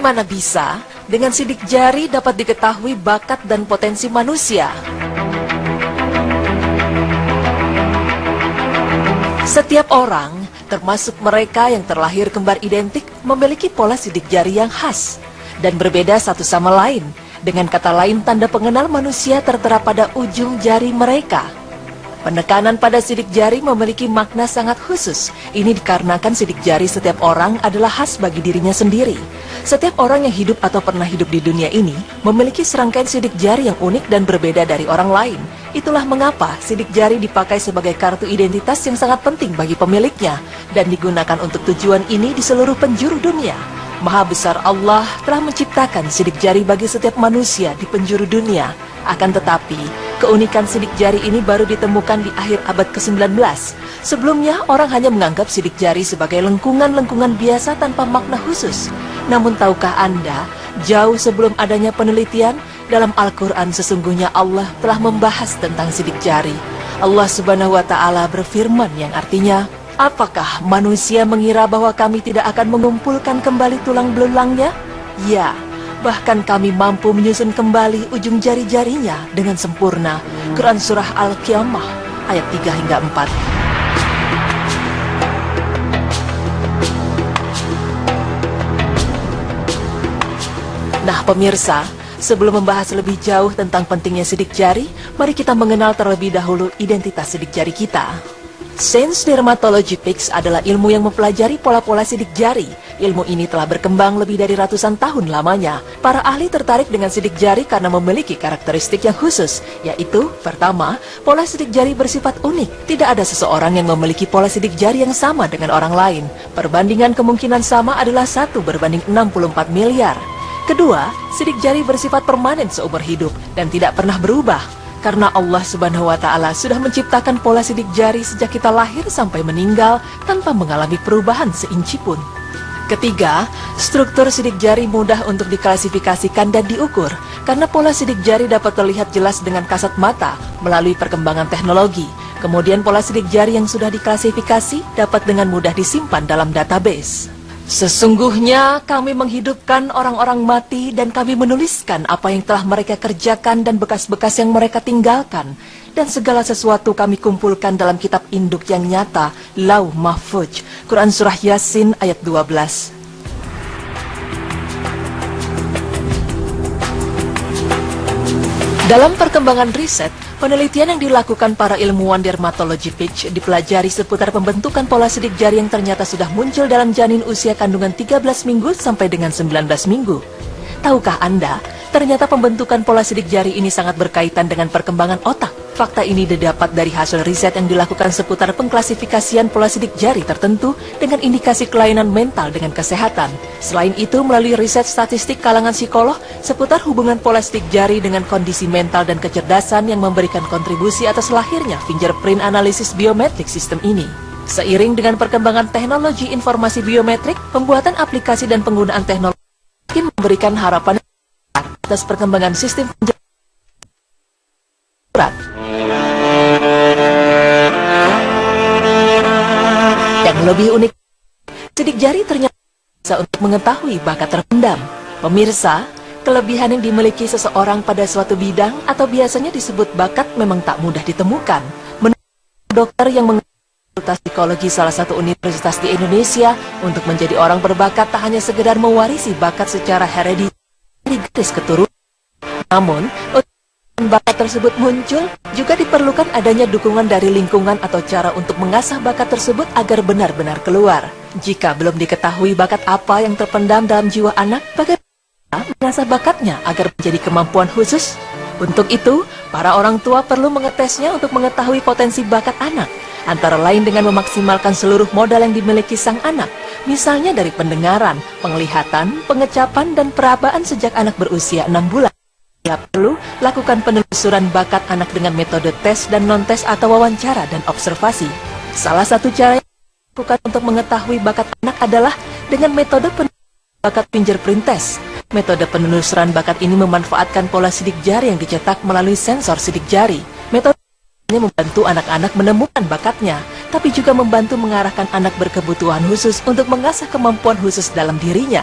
Bagaimana bisa dengan sidik jari dapat diketahui bakat dan potensi manusia? Setiap orang, termasuk mereka yang terlahir kembar identik, memiliki pola sidik jari yang khas dan berbeda satu sama lain. Dengan kata lain, tanda pengenal manusia tertera pada ujung jari mereka. Penekanan pada sidik jari memiliki makna sangat khusus. Ini dikarenakan sidik jari setiap orang adalah khas bagi dirinya sendiri. Setiap orang yang hidup atau pernah hidup di dunia ini memiliki serangkaian sidik jari yang unik dan berbeda dari orang lain. Itulah mengapa sidik jari dipakai sebagai kartu identitas yang sangat penting bagi pemiliknya dan digunakan untuk tujuan ini di seluruh penjuru dunia. Maha besar Allah telah menciptakan sidik jari bagi setiap manusia di penjuru dunia. Akan tetapi, keunikan sidik jari ini baru ditemukan di akhir abad ke-19. Sebelumnya, orang hanya menganggap sidik jari sebagai lengkungan-lengkungan biasa tanpa makna khusus. Namun tahukah Anda, jauh sebelum adanya penelitian, dalam Al-Quran sesungguhnya Allah telah membahas tentang sidik jari. Allah Subhanahu wa Ta'ala berfirman yang artinya, apakah manusia mengira bahwa kami tidak akan mengumpulkan kembali tulang belulangnya? Ya, bahkan kami mampu menyusun kembali ujung jari-jarinya dengan sempurna. Quran Surah Al-Qiyamah ayat 3 hingga 4. Nah pemirsa, sebelum membahas lebih jauh tentang pentingnya sidik jari, mari kita mengenal terlebih dahulu identitas sidik jari kita. Sains Dermatology Pics adalah ilmu yang mempelajari pola-pola sidik jari. Ilmu ini telah berkembang lebih dari ratusan tahun lamanya. Para ahli tertarik dengan sidik jari karena memiliki karakteristik yang khusus, yaitu, pertama, pola sidik jari bersifat unik. Tidak ada seseorang yang memiliki pola sidik jari yang sama dengan orang lain. Perbandingan kemungkinan sama adalah 1:64 miliar. Kedua, sidik jari bersifat permanen seumur hidup dan tidak pernah berubah. Karena Allah Subhanahu wa Ta'ala sudah menciptakan pola sidik jari sejak kita lahir sampai meninggal tanpa mengalami perubahan seinci pun. Ketiga, struktur sidik jari mudah untuk diklasifikasikan dan diukur karena pola sidik jari dapat terlihat jelas dengan kasat mata melalui perkembangan teknologi. Kemudian pola sidik jari yang sudah diklasifikasi dapat dengan mudah disimpan dalam database. Sesungguhnya kami menghidupkan orang-orang mati dan kami menuliskan apa yang telah mereka kerjakan dan bekas-bekas yang mereka tinggalkan. Dan segala sesuatu kami kumpulkan dalam kitab induk yang nyata, Lauh Mahfuz. Quran Surah Yasin ayat 12. Dalam perkembangan riset, penelitian yang dilakukan para ilmuwan dermatologi Pics dipelajari seputar pembentukan pola sidik jari yang ternyata sudah muncul dalam janin usia kandungan 13 minggu sampai dengan 19 minggu. Tahukah Anda, ternyata pembentukan pola sidik jari ini sangat berkaitan dengan perkembangan otak. Fakta ini didapat dari hasil riset yang dilakukan seputar pengklasifikasian pola sidik jari tertentu dengan indikasi kelainan mental dengan kesehatan. Selain itu, melalui riset statistik kalangan psikolog seputar hubungan pola sidik jari dengan kondisi mental dan kecerdasan yang memberikan kontribusi atas lahirnya fingerprint analisis biometrik sistem ini. Seiring dengan perkembangan teknologi informasi biometrik, pembuatan aplikasi dan penggunaan teknologi memberikan harapan atas perkembangan sistem surat. Yang lebih unik, sidik jari ternyata bisa untuk mengetahui bakat terpendam. Pemirsa, kelebihan yang dimiliki seseorang pada suatu bidang atau biasanya disebut bakat memang tak mudah ditemukan. Menurut dokter yang mengetahui psikologi salah satu universitas di Indonesia, untuk menjadi orang berbakat tak hanya sekedar mewarisi bakat secara herediter dari garis keturunan. Namun, bakat tersebut muncul, juga diperlukan adanya dukungan dari lingkungan atau cara untuk mengasah bakat tersebut agar benar-benar keluar. Jika belum diketahui bakat apa yang terpendam dalam jiwa anak, bagaimana mengasah bakatnya agar menjadi kemampuan khusus? Untuk itu, para orang tua perlu mengetesnya untuk mengetahui potensi bakat anak, antara lain dengan memaksimalkan seluruh modal yang dimiliki sang anak, misalnya dari pendengaran, penglihatan, pengecapan, dan perabaan sejak anak berusia 6 bulan. Ya, perlu lakukan penelusuran bakat anak dengan metode tes dan non-tes atau wawancara dan observasi. Salah satu cara yang dilakukan untuk mengetahui bakat anak adalah dengan metode penelusuran bakat fingerprint test. Metode penelusuran bakat ini memanfaatkan pola sidik jari yang dicetak melalui sensor sidik jari. Metode ini membantu anak-anak menemukan bakatnya, tapi juga membantu mengarahkan anak berkebutuhan khusus untuk mengasah kemampuan khusus dalam dirinya.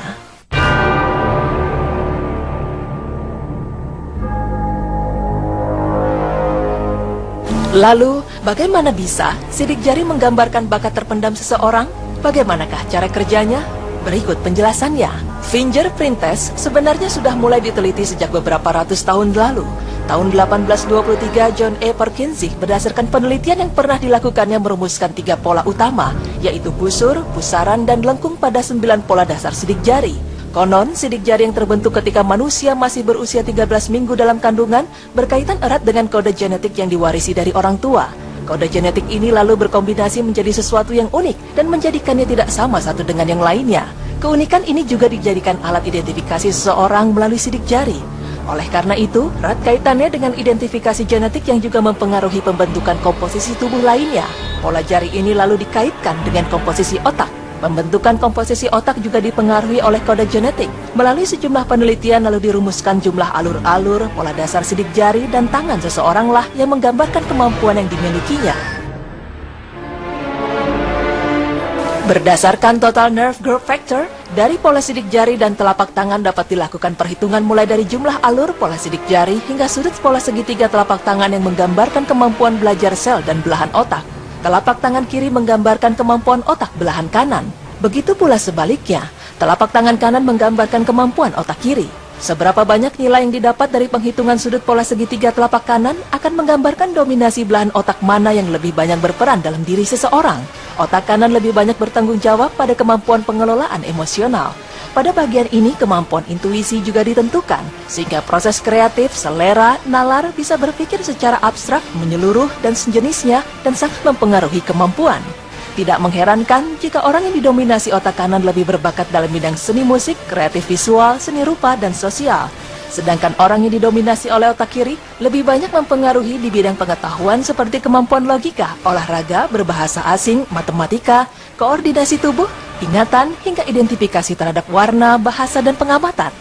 Lalu, bagaimana bisa sidik jari menggambarkan bakat terpendam seseorang? Bagaimanakah cara kerjanya? Berikut penjelasannya. Fingerprint test sebenarnya sudah mulai diteliti sejak beberapa ratus tahun lalu. Tahun 1823, John E. Perkinsey berdasarkan penelitian yang pernah dilakukannya merumuskan 3 pola utama, yaitu busur, pusaran, dan lengkung pada 9 pola dasar sidik jari. Konon, sidik jari yang terbentuk ketika manusia masih berusia 13 minggu dalam kandungan berkaitan erat dengan kode genetik yang diwarisi dari orang tua. Kode genetik ini lalu berkombinasi menjadi sesuatu yang unik dan menjadikannya tidak sama satu dengan yang lainnya. Keunikan ini juga dijadikan alat identifikasi seseorang melalui sidik jari. Oleh karena itu, erat kaitannya dengan identifikasi genetik yang juga mempengaruhi pembentukan komposisi tubuh lainnya. Pola jari ini lalu dikaitkan dengan komposisi otak. Pembentukan komposisi otak juga dipengaruhi oleh kode genetik. Melalui sejumlah penelitian lalu dirumuskan jumlah alur-alur, pola dasar sidik jari, dan tangan seseoranglah yang menggambarkan kemampuan yang dimilikinya. Berdasarkan total nerve growth factor, dari pola sidik jari dan telapak tangan dapat dilakukan perhitungan mulai dari jumlah alur pola sidik jari hingga sudut pola segitiga telapak tangan yang menggambarkan kemampuan belajar sel dan belahan otak. Telapak tangan kiri menggambarkan kemampuan otak belahan kanan. Begitu pula sebaliknya, telapak tangan kanan menggambarkan kemampuan otak kiri. Seberapa banyak nilai yang didapat dari penghitungan sudut pola segitiga telapak kanan akan menggambarkan dominasi belahan otak mana yang lebih banyak berperan dalam diri seseorang. Otak kanan lebih banyak bertanggung jawab pada kemampuan pengelolaan emosional. Pada bagian ini, kemampuan intuisi juga ditentukan, sehingga proses kreatif, selera, nalar bisa berpikir secara abstrak, menyeluruh, dan sejenisnya, dan sangat mempengaruhi kemampuan. Tidak mengherankan jika orang yang didominasi otak kanan lebih berbakat dalam bidang seni musik, kreatif visual, seni rupa, dan sosial. Sedangkan orang yang didominasi oleh otak kiri lebih banyak mempengaruhi di bidang pengetahuan seperti kemampuan logika, olahraga, berbahasa asing, matematika, koordinasi tubuh, ingatan, hingga identifikasi terhadap warna, bahasa, dan pengamatan.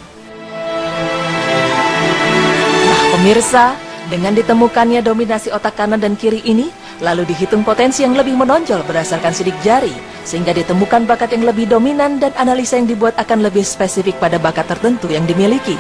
Nah, pemirsa, dengan ditemukannya dominasi otak kanan dan kiri ini, lalu dihitung potensi yang lebih menonjol berdasarkan sidik jari, sehingga ditemukan bakat yang lebih dominan dan analisa yang dibuat akan lebih spesifik pada bakat tertentu yang dimiliki.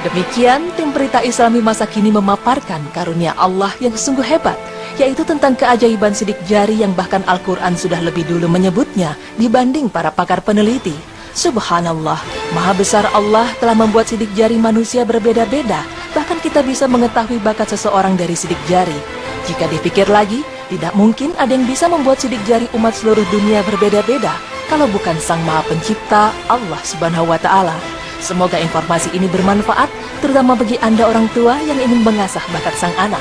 Demikian, tim berita Islami masa kini memaparkan karunia Allah yang sungguh hebat, yaitu tentang keajaiban sidik jari yang bahkan Al-Quran sudah lebih dulu menyebutnya dibanding para pakar peneliti. Subhanallah, Maha Besar Allah telah membuat sidik jari manusia berbeda-beda, bahkan kita bisa mengetahui bakat seseorang dari sidik jari. Jika dipikir lagi, tidak mungkin ada yang bisa membuat sidik jari umat seluruh dunia berbeda-beda, kalau bukan Sang Maha Pencipta, Allah Subhanahu wa Ta'ala. Semoga informasi ini bermanfaat, terutama bagi Anda orang tua yang ingin mengasah bakat sang anak.